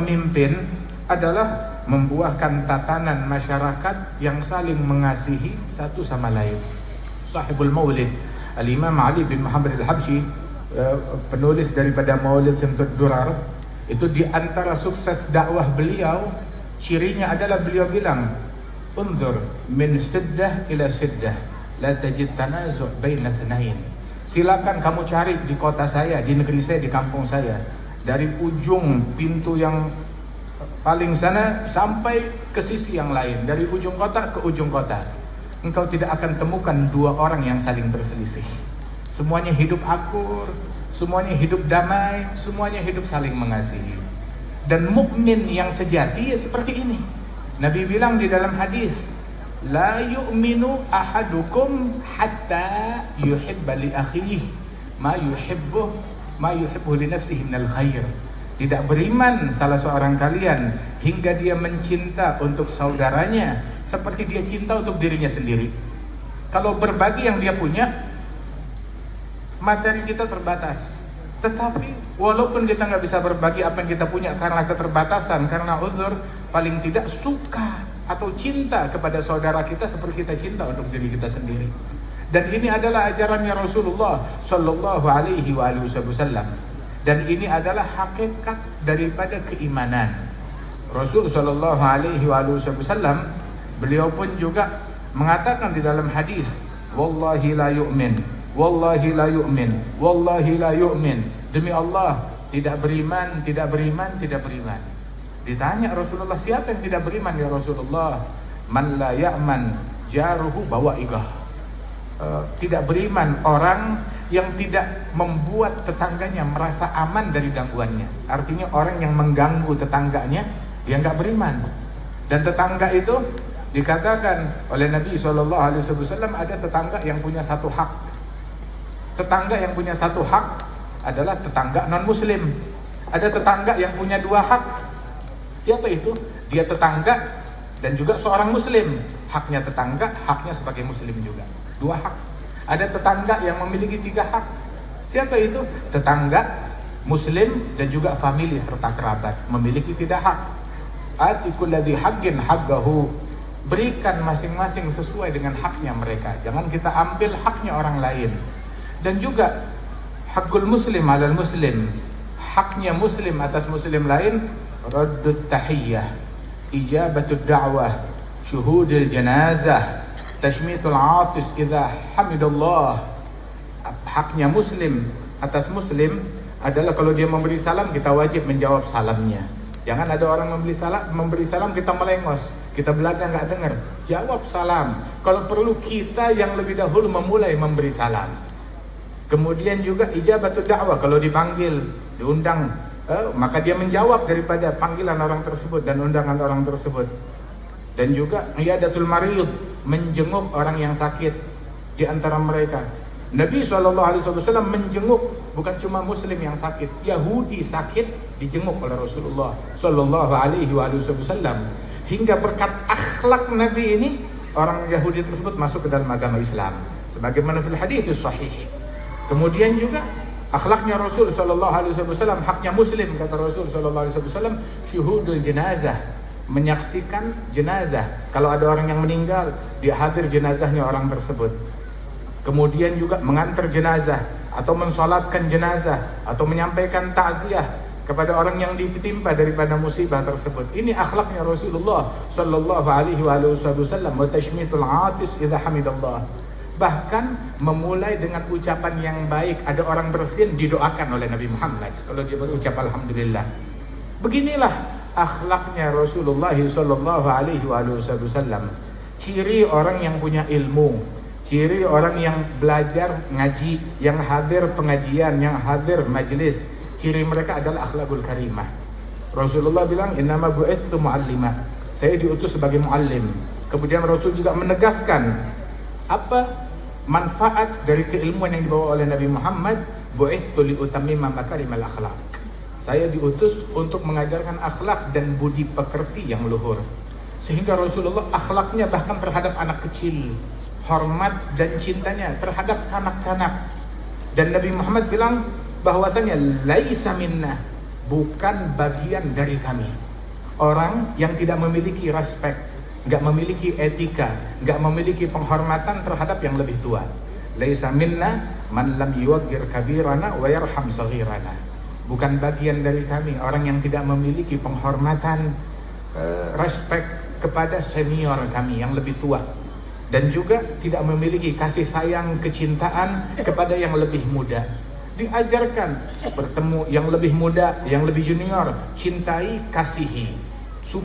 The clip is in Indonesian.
Pemimpin adalah membuahkan tatanan masyarakat yang saling mengasihi satu sama lain. Sahibul Maulid Al-Imam Ali bin Muhammad Al-Habsyi, penulis daripada Maulid Simtud Durar, itu di antara sukses dakwah beliau, cirinya adalah beliau bilang, unzur min siddah ila siddah la tajid tanazu' baina thnain. Silakan kamu cari di kota saya, di negeri saya, di kampung saya, dari ujung pintu yang paling sana sampai ke sisi yang lain, dari ujung kota ke ujung kota, engkau tidak akan temukan dua orang yang saling berselisih. Semuanya hidup akur, semuanya hidup damai, semuanya hidup saling mengasihi. Dan mukmin yang sejati ya seperti ini. Nabi bilang di dalam hadis, la yu'minu ahadukum hatta yuhibba li akhihi ma yuhibbu li nafsihi minal khair. Tidak beriman salah seorang kalian hingga dia mencinta untuk saudaranya seperti dia cinta untuk dirinya sendiri. Kalau berbagi yang dia punya, materi kita terbatas. Tetapi walaupun kita nggak bisa berbagi apa yang kita punya karena keterbatasan, karena uzur, paling tidak suka atau cinta kepada saudara kita seperti kita cinta untuk diri kita sendiri. Dan ini adalah ajarannya Rasulullah Shallallahu Alaihi Wasallam. Dan ini adalah hakikat daripada keimanan. Rasul Shallallahu Alaihi Wasallam, beliau pun juga mengatakan di dalam hadis, wallahi la yu'min, wallahi la yu'min, wallahi la yu'min. Demi Allah, tidak beriman, tidak beriman, tidak beriman. Ditanya Rasulullah, siapa yang tidak beriman ya Rasulullah? Man la ya'man jaruhu bawaigah. Tidak beriman orang yang tidak membuat tetangganya merasa aman dari gangguannya. Artinya orang yang mengganggu tetangganya, dia nggak beriman. Dan tetangga itu dikatakan oleh Nabi SAW, ada tetangga yang punya satu hak. Tetangga yang punya satu hak adalah tetangga non-muslim. Ada tetangga yang punya dua hak. Siapa itu? Dia tetangga dan juga seorang muslim. Haknya tetangga, haknya sebagai muslim juga. Dua hak. Ada tetangga yang memiliki tiga hak. Siapa itu? Tetangga, muslim, dan juga famili serta kerabat. Memiliki tiga hak. Ati kulladzi haqqin haqqahu. Berikan masing-masing sesuai dengan haknya mereka. Jangan kita ambil haknya orang lain. Dan juga hakul muslim alal muslim. Haknya muslim atas muslim lain, raddut tahiyyah, ijabatud da'wah, syuhudil janazah, tashmitul atis idza hamidallah. Haknya muslim atas muslim adalah kalau dia memberi salam, kita wajib menjawab salamnya. Jangan ada orang memberi salam kita melengos, kita belakang nggak dengar. Jawab salam. Kalau perlu kita yang lebih dahulu memulai memberi salam. Kemudian juga ijabatul da'wah, kalau dipanggil, diundang, maka dia menjawab daripada panggilan orang tersebut dan undangan orang tersebut. Dan juga iyadatul marid, menjenguk orang yang sakit di antara mereka. Nabi SAW menjenguk bukan cuma muslim yang sakit, Yahudi sakit dijenguk oleh Rasulullah SAW. Hingga berkat akhlak Nabi ini, orang Yahudi tersebut masuk ke dalam agama Islam, sebagaimana fil hadits sahih. Kemudian juga akhlaknya Rasul SAW, haknya muslim, kata Rasul SAW, syuhudul jenazah, menyaksikan jenazah. Kalau ada orang yang meninggal, dia hadir jenazahnya orang tersebut. Kemudian juga mengantar jenazah atau mensolatkan jenazah atau menyampaikan takziah kepada orang yang ditimpa daripada musibah tersebut. Ini akhlaknya Rasulullah Sallallahu Alaihi Wasallam. Wa tashmitul atis idza hamidallah. Bahkan memulai dengan ucapan yang baik. Ada orang bersin, didoakan oleh Nabi Muhammad kalau dia berucap alhamdulillah. Beginilah akhlaknya Rasulullah Sallallahu Alaihi Wasallam. Ciri orang yang punya ilmu, ciri orang yang belajar ngaji, yang hadir pengajian, yang hadir majlis, ciri mereka adalah akhlakul karimah. Rasulullah bilang, innama bu'itsu mu'allimah, saya diutus sebagai muallim. Kemudian Rasul juga menegaskan apa manfaat dari keilmuan yang dibawa oleh Nabi Muhammad, bu'itsu liutammima makarimal akhlak. Saya diutus untuk mengajarkan akhlak dan budi pekerti yang luhur. Sehingga Rasulullah akhlaknya bahkan terhadap anak kecil, hormat dan cintanya terhadap kanak-kanak. Dan Nabi Muhammad bilang bahwasanya laisa minna, bukan bagian dari kami. Orang yang tidak memiliki respek, nggak memiliki etika, nggak memiliki penghormatan terhadap yang lebih tua. Laisa minna man lam yuwaqqir kabirana wa yarham saghirana. Bukan bagian dari kami orang yang tidak memiliki penghormatan, respek kepada senior kami yang lebih tua, dan juga tidak memiliki kasih sayang, kecintaan kepada yang lebih muda. Diajarkan bertemu yang lebih muda, yang lebih junior, cintai, kasihi.